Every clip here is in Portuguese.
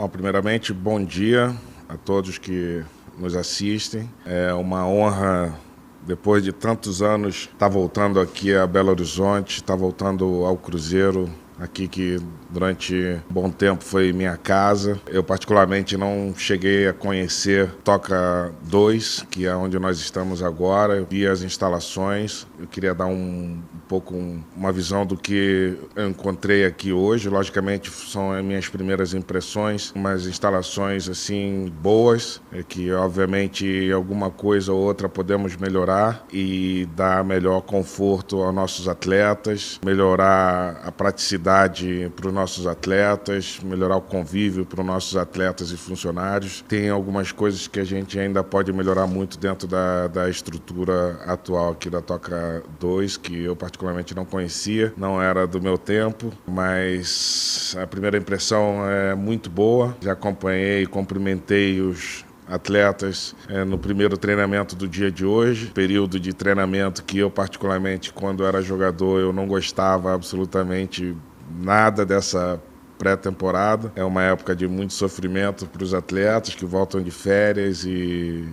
Bom, primeiramente, bom dia a todos que nos assistem. É uma honra, depois de tantos anos, estar voltando aqui a Belo Horizonte, estar voltando ao Cruzeiro, aqui que durante um bom tempo foi minha casa. Eu particularmente não cheguei a conhecer Toca 2, que é onde nós estamos agora. Eu vi as instalações, eu queria dar uma visão do que eu encontrei aqui hoje. Logicamente são as minhas primeiras impressões, umas instalações assim boas, que obviamente alguma coisa ou outra podemos melhorar e dar melhor conforto aos nossos atletas, melhorar a praticidade para os nossos atletas, melhorar o convívio para os nossos atletas e funcionários. Tem algumas coisas que a gente ainda pode melhorar muito dentro da estrutura atual aqui da Toca 2, que eu particularmente não conhecia, não era do meu tempo, mas a primeira impressão é muito boa. Já acompanhei e cumprimentei os atletas no primeiro treinamento do dia de hoje, período de treinamento que eu particularmente, quando era jogador, eu não gostava absolutamente nada dessa pré-temporada. É uma época de muito sofrimento para os atletas que voltam de férias e,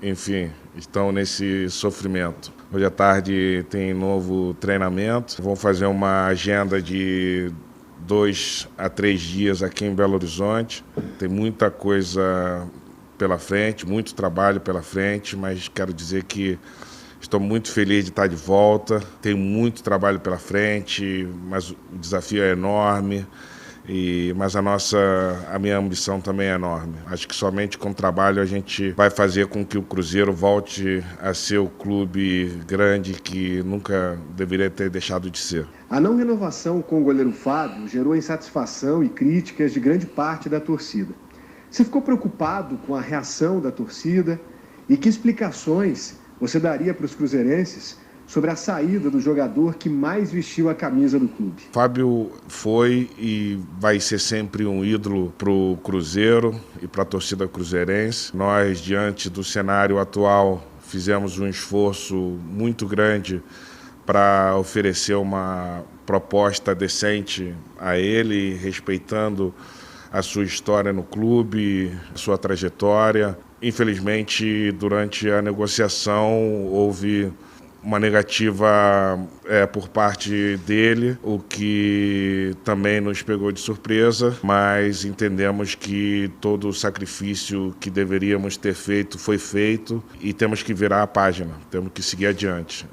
enfim, estão nesse sofrimento. Hoje à tarde tem novo treinamento. Vou fazer uma agenda de 2 a 3 dias aqui em Belo Horizonte. Tem muita coisa pela frente, muito trabalho pela frente, mas quero dizer que estou muito feliz de estar de volta. Tem muito trabalho pela frente, mas o desafio é enorme. Mas a minha ambição também é enorme. Acho que somente com trabalho a gente vai fazer com que o Cruzeiro volte a ser o clube grande que nunca deveria ter deixado de ser. A não renovação com o goleiro Fábio gerou insatisfação e críticas de grande parte da torcida. Você ficou preocupado com a reação da torcida? E que explicações você daria para os cruzeirenses sobre a saída do jogador que mais vestiu a camisa do clube? Fábio foi e vai ser sempre um ídolo para o Cruzeiro e para a torcida cruzeirense. Nós, diante do cenário atual, fizemos um esforço muito grande para oferecer uma proposta decente a ele, respeitando a sua história no clube, a sua trajetória. Infelizmente, durante a negociação, houve uma negativa por parte dele, o que também nos pegou de surpresa, mas entendemos que todo o sacrifício que deveríamos ter feito foi feito e temos que virar a página, temos que seguir adiante.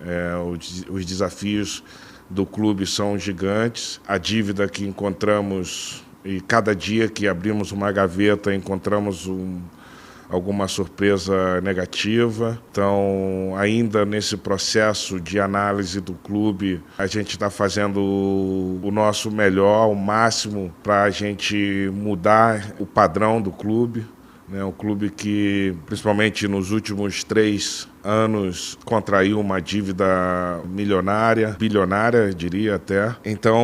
Os desafios do clube são gigantes, a dívida que encontramos, e cada dia que abrimos uma gaveta encontramos alguma surpresa negativa. Então, ainda nesse processo de análise do clube, a gente está fazendo o nosso melhor, o máximo, para a gente mudar o padrão do clube. Um clube que, principalmente nos últimos 3 anos, contraiu uma dívida milionária, bilionária, diria até. Então,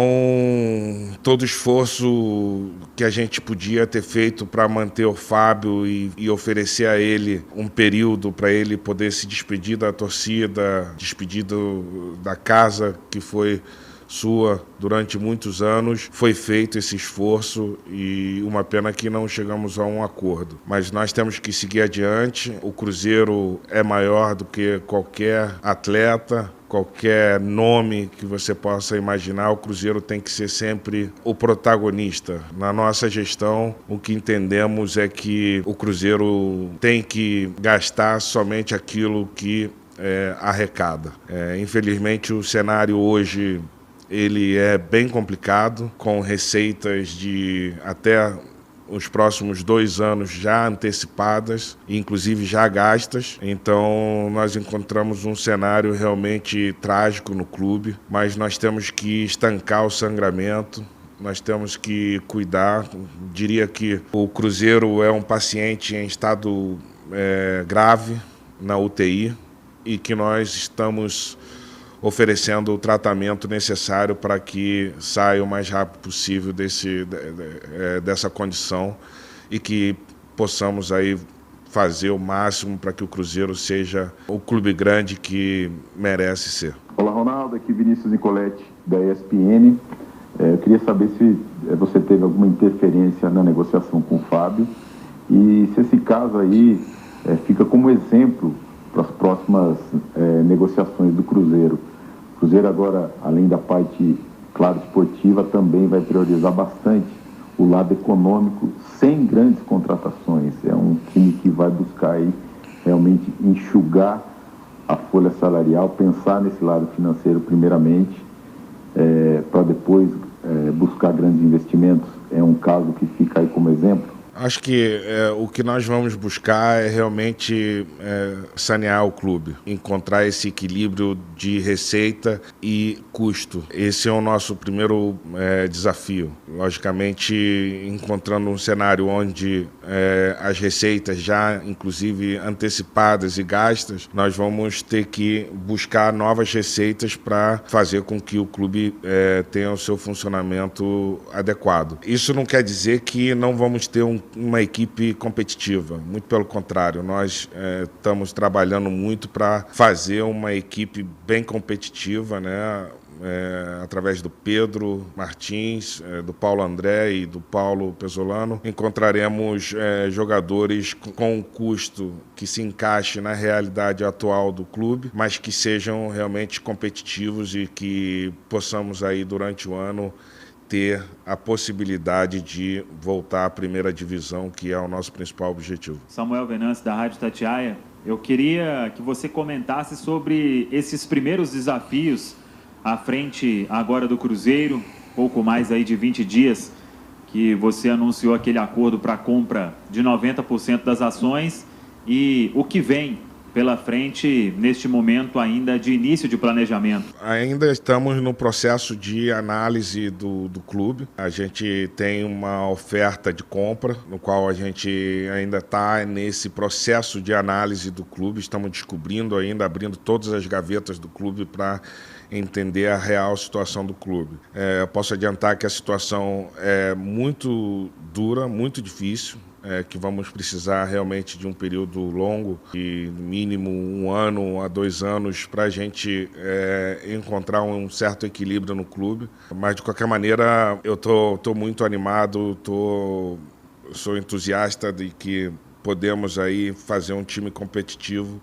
todo esforço que a gente podia ter feito para manter o Fábio e oferecer a ele um período para ele poder se despedir da torcida, despedir da casa que foi sua durante muitos anos, foi feito esse esforço e uma pena que não chegamos a um acordo. Mas nós temos que seguir adiante. O Cruzeiro é maior do que qualquer atleta, qualquer nome que você possa imaginar. O Cruzeiro tem que ser sempre o protagonista. Na nossa gestão, o que entendemos é que o Cruzeiro tem que gastar somente aquilo que arrecada. Infelizmente, o cenário hoje ele é bem complicado, com receitas de até os próximos 2 anos já antecipadas, inclusive já gastas. Então, nós encontramos um cenário realmente trágico no clube, mas nós temos que estancar o sangramento, nós temos que cuidar. Diria que o Cruzeiro é um paciente em estado grave na UTI e que nós estamos oferecendo o tratamento necessário para que saia o mais rápido possível dessa condição e que possamos aí fazer o máximo para que o Cruzeiro seja o clube grande que merece ser. Olá, Ronaldo, aqui Vinícius Nicoletti, da ESPN. Eu queria saber se você teve alguma interferência na negociação com o Fábio e se esse caso aí fica como exemplo para as próximas negociações do Cruzeiro. O Cruzeiro agora, além da parte, claro, esportiva, também vai priorizar bastante o lado econômico, sem grandes contratações. É um time que vai buscar aí realmente enxugar a folha salarial, pensar nesse lado financeiro primeiramente, para depois buscar grandes investimentos. É um caso que fica aí como exemplo. Acho que o que nós vamos buscar é realmente sanear o clube, encontrar esse equilíbrio de receita e custo. Esse é o nosso primeiro desafio. Logicamente, encontrando um cenário onde as receitas já, inclusive, antecipadas e gastas, nós vamos ter que buscar novas receitas para fazer com que o clube tenha o seu funcionamento adequado. Isso não quer dizer que não vamos ter uma equipe competitiva, muito pelo contrário, nós estamos trabalhando muito para fazer uma equipe bem competitiva, né? Através do Pedro Martins, do Paulo André e do Paulo Pesolano, encontraremos jogadores com um custo que se encaixe na realidade atual do clube, mas que sejam realmente competitivos e que possamos aí durante o ano ter a possibilidade de voltar à primeira divisão, que é o nosso principal objetivo. Samuel Venâncio, da Rádio Itatiaia, eu queria que você comentasse sobre esses primeiros desafios à frente agora do Cruzeiro, pouco mais aí de 20 dias, que você anunciou aquele acordo para a compra de 90% das ações e o que vem pela frente neste momento ainda de início de planejamento. Ainda estamos no processo de análise do clube. A gente tem uma oferta de compra, no qual a gente ainda está nesse processo de análise do clube. Estamos descobrindo ainda, abrindo todas as gavetas do clube para entender a real situação do clube. Eu posso adiantar que a situação é muito dura, muito difícil. Que vamos precisar realmente de um período longo, de no mínimo 1 ano a 2 anos, para a gente encontrar um certo equilíbrio no clube. Mas, de qualquer maneira, eu tô muito animado, sou entusiasta de que podemos aí fazer um time competitivo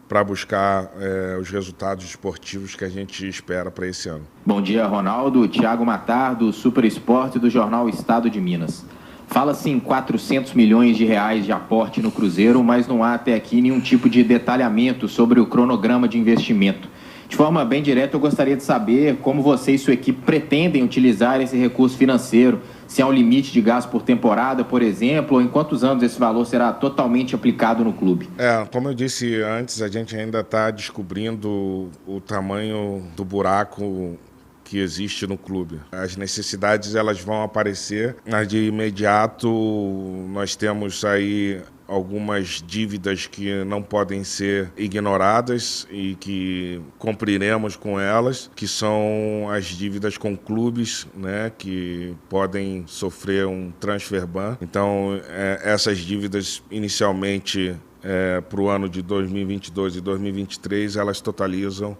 para buscar os resultados esportivos que a gente espera para esse ano. Bom dia, Ronaldo. Thiago Matar, do Super Esporte do jornal Estado de Minas. Fala-se em 400 milhões de reais de aporte no Cruzeiro, mas não há até aqui nenhum tipo de detalhamento sobre o cronograma de investimento. De forma bem direta, eu gostaria de saber como você e sua equipe pretendem utilizar esse recurso financeiro, se há um limite de gasto por temporada, por exemplo, ou em quantos anos esse valor será totalmente aplicado no clube? Como eu disse antes, a gente ainda está descobrindo o tamanho do buraco que existe no clube. As necessidades elas vão aparecer, mas de imediato nós temos aí algumas dívidas que não podem ser ignoradas e que cumpriremos com elas, que são as dívidas com clubes, né, que podem sofrer um transfer ban. Então, essas dívidas inicialmente para o ano de 2022 e 2023, elas totalizam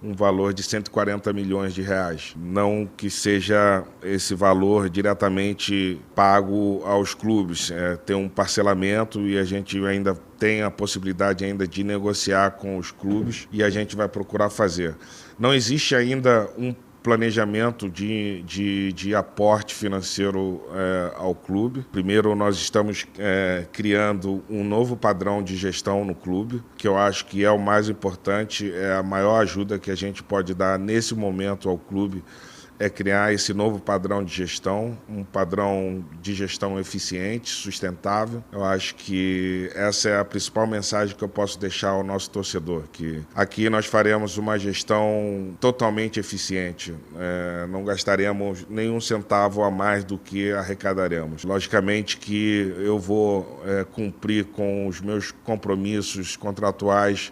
um valor de 140 milhões de reais. Não que seja esse valor diretamente pago aos clubes, tem um parcelamento e a gente ainda tem a possibilidade ainda de negociar com os clubes e a gente vai procurar fazer. Não existe ainda um planejamento de aporte financeiro ao clube. Primeiro, nós estamos criando um novo padrão de gestão no clube, que eu acho que é o mais importante, é a maior ajuda que a gente pode dar nesse momento ao clube, é criar esse novo padrão de gestão, um padrão de gestão eficiente, sustentável. Eu acho que essa é a principal mensagem que eu posso deixar ao nosso torcedor, que aqui nós faremos uma gestão totalmente eficiente, não gastaremos nenhum centavo a mais do que arrecadaremos. Logicamente que eu vou cumprir com os meus compromissos contratuais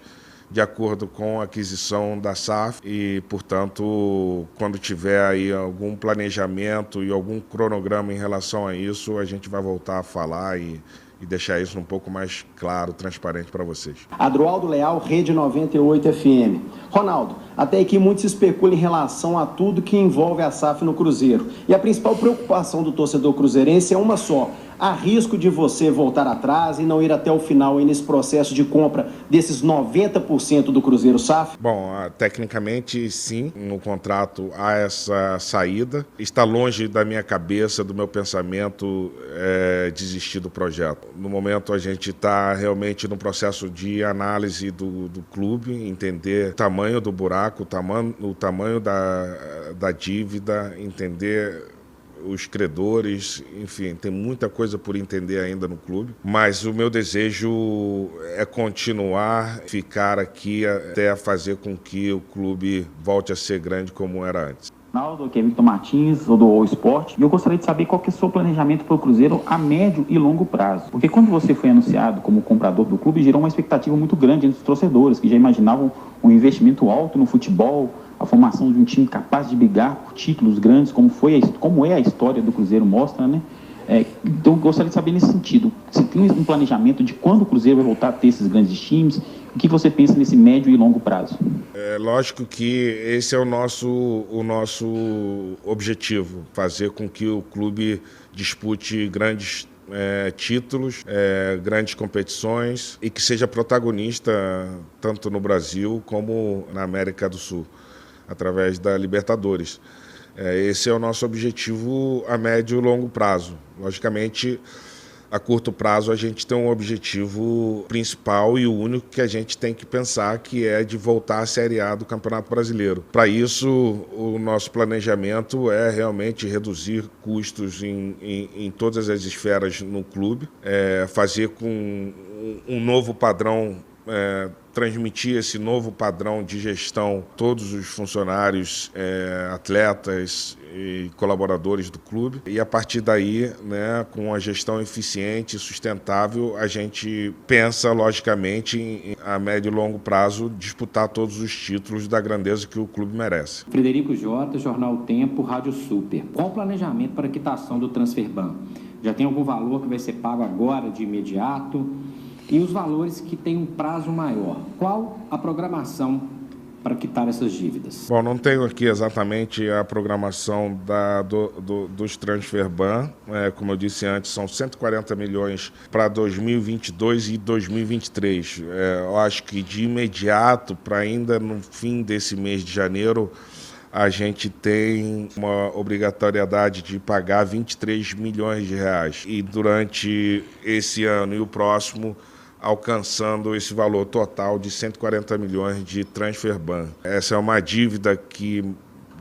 de acordo com a aquisição da SAF e, portanto, quando tiver aí algum planejamento e algum cronograma em relação a isso, a gente vai voltar a falar e e deixar isso um pouco mais claro, transparente para vocês. Adroaldo Leal, Rede 98 FM. Ronaldo, até aqui muito se especula em relação a tudo que envolve a SAF no Cruzeiro. E a principal preocupação do torcedor cruzeirense é uma só: há risco de você voltar atrás e não ir até o final aí nesse processo de compra desses 90% do Cruzeiro SAF? Bom, tecnicamente sim, no contrato há essa saída. Está longe da minha cabeça, do meu pensamento, desistir do projeto. No momento a gente está realmente no processo de análise do clube, entender o tamanho do buraco, o tamanho da dívida, entender os credores, enfim, tem muita coisa por entender ainda no clube, mas o meu desejo é continuar, ficar aqui até fazer com que o clube volte a ser grande como era antes. Ronaldo, aqui é Victor Martins, do All Sport, e eu gostaria de saber qual que é o seu planejamento para o Cruzeiro a médio e longo prazo. Porque quando você foi anunciado como comprador do clube, gerou uma expectativa muito grande entre os torcedores, que já imaginavam um investimento alto no futebol, a formação de um time capaz de brigar por títulos grandes, como é a história do Cruzeiro mostra, né? Então, eu gostaria de saber nesse sentido, se tem um planejamento de quando o Cruzeiro vai voltar a ter esses grandes times, o que você pensa nesse médio e longo prazo? É lógico que esse é o nosso objetivo, fazer com que o clube dispute grandes títulos, grandes competições e que seja protagonista tanto no Brasil como na América do Sul, através da Libertadores. Esse é o nosso objetivo a médio e longo prazo. Logicamente, a curto prazo a gente tem um objetivo principal e o único que a gente tem que pensar, que é de voltar à Série A do Campeonato Brasileiro. Para isso, o nosso planejamento é realmente reduzir custos em todas as esferas no clube, fazer com um novo padrão, transmitir esse novo padrão de gestão a todos os funcionários, atletas e colaboradores do clube. E a partir daí, né, com a gestão eficiente e sustentável, a gente pensa, logicamente, a médio e longo prazo, disputar todos os títulos da grandeza que o clube merece. Frederico Jota, Jornal Tempo, Rádio Super. Qual o planejamento para a quitação do Transferban? Já tem algum valor que vai ser pago agora, de imediato? E os valores que têm um prazo maior? Qual a programação para quitar essas dívidas? Bom, não tenho aqui exatamente a programação dos Transferban. Como eu disse antes, são 140 milhões para 2022 e 2023. Eu acho que de imediato, para ainda no fim desse mês de janeiro, a gente tem uma obrigatoriedade de pagar 23 milhões de reais. E durante esse ano e o próximo, alcançando esse valor total de 140 milhões de Transferban. Essa é uma dívida que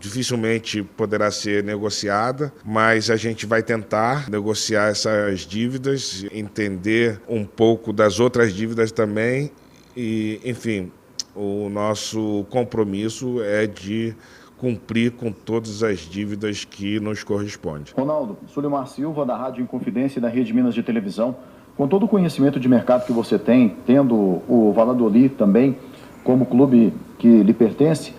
dificilmente poderá ser negociada, mas a gente vai tentar negociar essas dívidas, entender um pouco das outras dívidas também e, enfim, o nosso compromisso é de cumprir com todas as dívidas que nos correspondem. Ronaldo, Sulimar Silva, da Rádio Inconfidência e da Rede Minas de Televisão. Com todo o conhecimento de mercado que você tem, tendo o Valladolid também como clube que lhe pertence,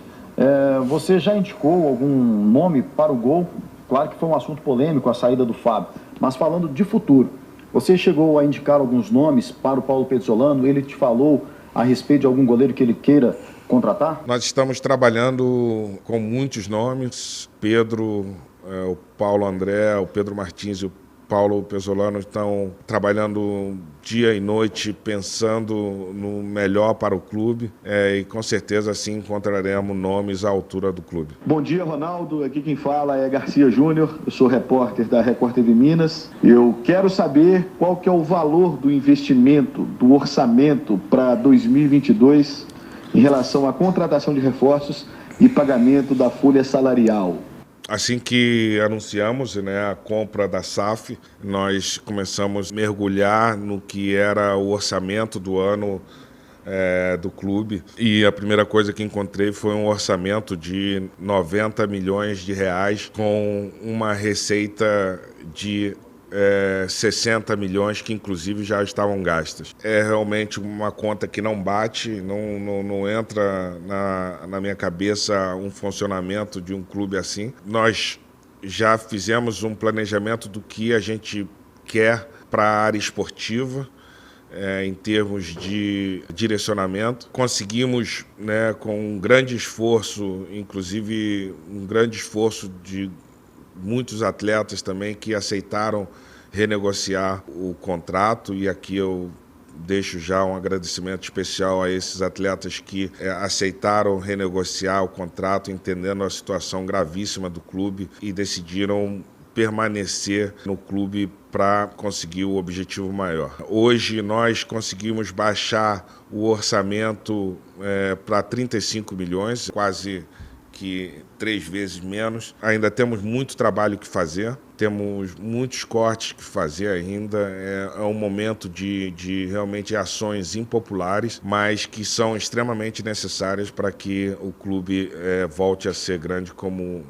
você já indicou algum nome para o gol? Claro que foi um assunto polêmico a saída do Fábio, mas falando de futuro, você chegou a indicar alguns nomes para o Paulo Pezzolano? Ele te falou a respeito de algum goleiro que ele queira contratar? Nós estamos trabalhando com muitos nomes. Pedro, o Paulo André, o Pedro Martins e o Paulo Pezzolano estão trabalhando dia e noite, pensando no melhor para o clube e com certeza assim encontraremos nomes à altura do clube. Bom dia, Ronaldo. Aqui quem fala é Garcia Júnior, eu sou repórter da Record TV Minas. Eu quero saber qual que é o valor do investimento, do orçamento para 2022 em relação à contratação de reforços e pagamento da folha salarial. Assim que anunciamos, né, a compra da SAF, nós começamos a mergulhar no que era o orçamento do ano do clube. E a primeira coisa que encontrei foi um orçamento de 90 milhões de reais com uma receita de 60 milhões que inclusive já estavam gastas. É realmente uma conta que não bate, não entra na minha cabeça um funcionamento de um clube assim. Nós já fizemos um planejamento do que a gente quer para a área esportiva, em termos de direcionamento. Conseguimos, com um grande esforço, inclusive um grande esforço de muitos atletas também que aceitaram renegociar o contrato, e aqui eu deixo já um agradecimento especial a esses atletas que aceitaram renegociar o contrato, entendendo a situação gravíssima do clube e decidiram permanecer no clube para conseguir o objetivo maior. Hoje nós conseguimos baixar o orçamento para 35 milhões, quase que 3 vezes menos. Ainda temos muito trabalho que fazer, temos muitos cortes que fazer ainda. É um momento de realmente ações impopulares, mas que são extremamente necessárias para que o clube volte a ser grande como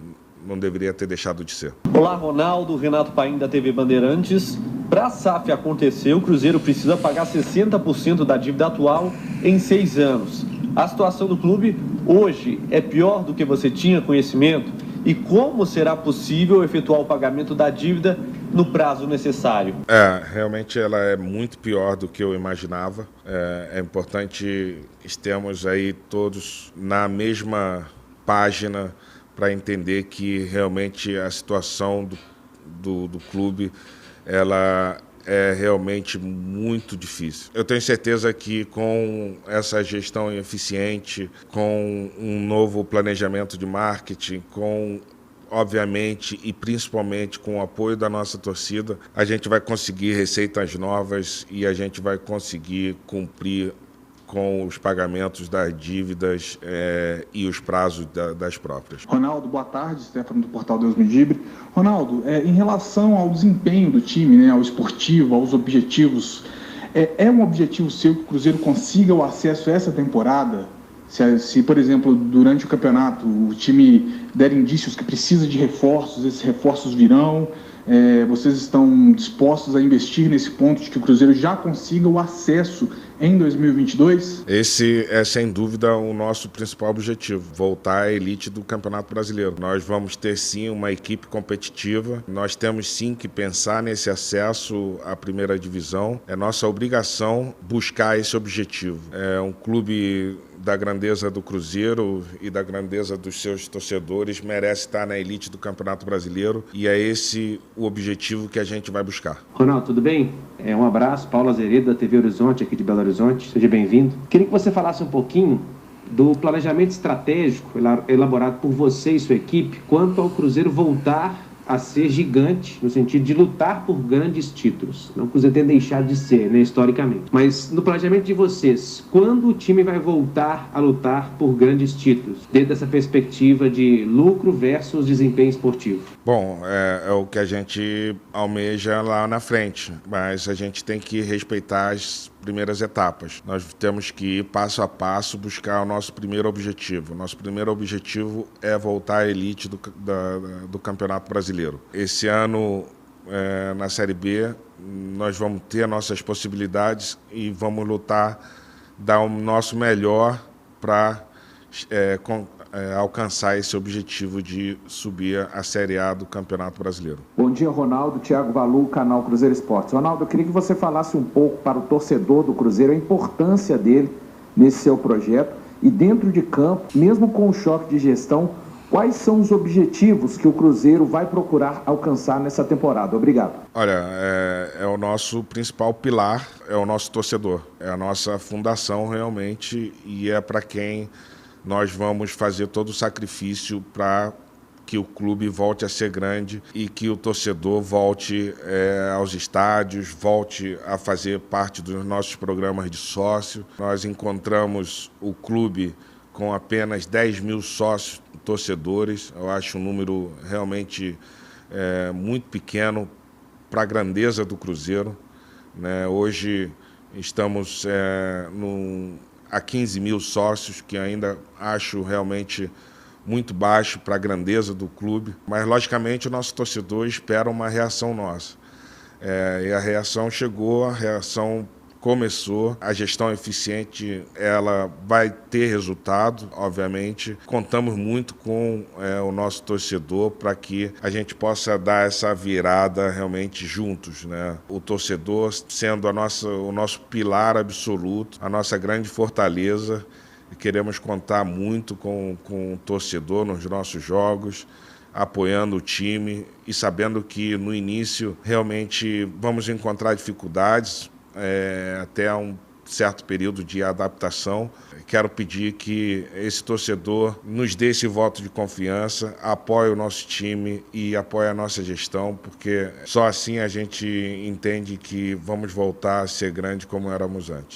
não deveria ter deixado de ser. Olá, Ronaldo, Renato Paim da TV Bandeirantes. Para a SAF acontecer, o Cruzeiro precisa pagar 60% da dívida atual em 6 anos. A situação do clube hoje é pior do que você tinha conhecimento? E como será possível efetuar o pagamento da dívida no prazo necessário? Realmente ela é muito pior do que eu imaginava. É importante estarmos aí todos na mesma página para entender que realmente a situação do clube ela é realmente muito difícil. Eu tenho certeza que com essa gestão eficiente, com um novo planejamento de marketing, com, obviamente, e principalmente com o apoio da nossa torcida, a gente vai conseguir receitas novas e a gente vai conseguir cumprir com os pagamentos das dívidas e os prazos das próprias. Ronaldo, boa tarde, Stefano do Portal Deus Me Livre. Ronaldo, em relação ao desempenho do time, ao esportivo, aos objetivos, é um objetivo seu que o Cruzeiro consiga o acesso a essa temporada? Se, por exemplo, durante o campeonato o time der indícios que precisa de reforços, esses reforços virão? Vocês estão dispostos a investir nesse ponto de que o Cruzeiro já consiga o acesso em 2022? Esse é, sem dúvida, o nosso principal objetivo, voltar à elite do Campeonato Brasileiro. Nós vamos ter, sim, uma equipe competitiva. Nós temos, sim, que pensar nesse acesso à primeira divisão. É nossa obrigação buscar esse objetivo. É um clube da grandeza do Cruzeiro e da grandeza dos seus torcedores merece estar na elite do Campeonato Brasileiro, e é esse o objetivo que a gente vai buscar. Ronaldo, tudo bem? Um abraço, Paulo Azeredo da TV Horizonte, aqui de Belo Horizonte. Seja bem-vindo. Queria que você falasse um pouquinho do planejamento estratégico elaborado por você e sua equipe quanto ao Cruzeiro voltar a ser gigante, no sentido de lutar por grandes títulos. Não que o Cruzeiro tenha deixado de ser, historicamente. Mas no planejamento de vocês, quando o time vai voltar a lutar por grandes títulos? Dentro dessa perspectiva de lucro versus desempenho esportivo. Bom, é o que a gente almeja lá na frente, mas a gente tem que respeitar as primeiras etapas. Nós temos que ir passo a passo buscar o nosso primeiro objetivo. Nosso primeiro objetivo é voltar à elite do Campeonato Brasileiro. Esse ano, na Série B, nós vamos ter nossas possibilidades e vamos lutar, dar o nosso melhor para alcançar esse objetivo de subir a Série A do Campeonato Brasileiro. Bom dia, Ronaldo. Thiago Valu, canal Cruzeiro Esportes. Ronaldo, eu queria que você falasse um pouco para o torcedor do Cruzeiro a importância dele nesse seu projeto e dentro de campo, mesmo com o choque de gestão, quais são os objetivos que o Cruzeiro vai procurar alcançar nessa temporada? Obrigado. Olha, é o nosso principal pilar, é o nosso torcedor. É a nossa fundação realmente e é para quem nós vamos fazer todo o sacrifício para que o clube volte a ser grande e que o torcedor volte aos estádios, volte a fazer parte dos nossos programas de sócio. Nós encontramos o clube com apenas 10 mil sócios torcedores. Eu acho um número realmente muito pequeno para a grandeza do Cruzeiro, né? Hoje estamos a 15 mil sócios, que ainda acho realmente muito baixo para a grandeza do clube. Mas, logicamente, o nosso torcedor espera uma reação nossa. E a reação chegou, a reação começou. A gestão eficiente, ela vai ter resultado, obviamente. Contamos muito com o nosso torcedor para que a gente possa dar essa virada realmente juntos, né? O torcedor sendo o nosso pilar absoluto, a nossa grande fortaleza. Queremos contar muito com o torcedor nos nossos jogos, apoiando o time e sabendo que no início realmente vamos encontrar dificuldades, até um certo período de adaptação. Quero pedir que esse torcedor nos dê esse voto de confiança, apoie o nosso time e apoie a nossa gestão, porque só assim a gente entende que vamos voltar a ser grande como éramos antes.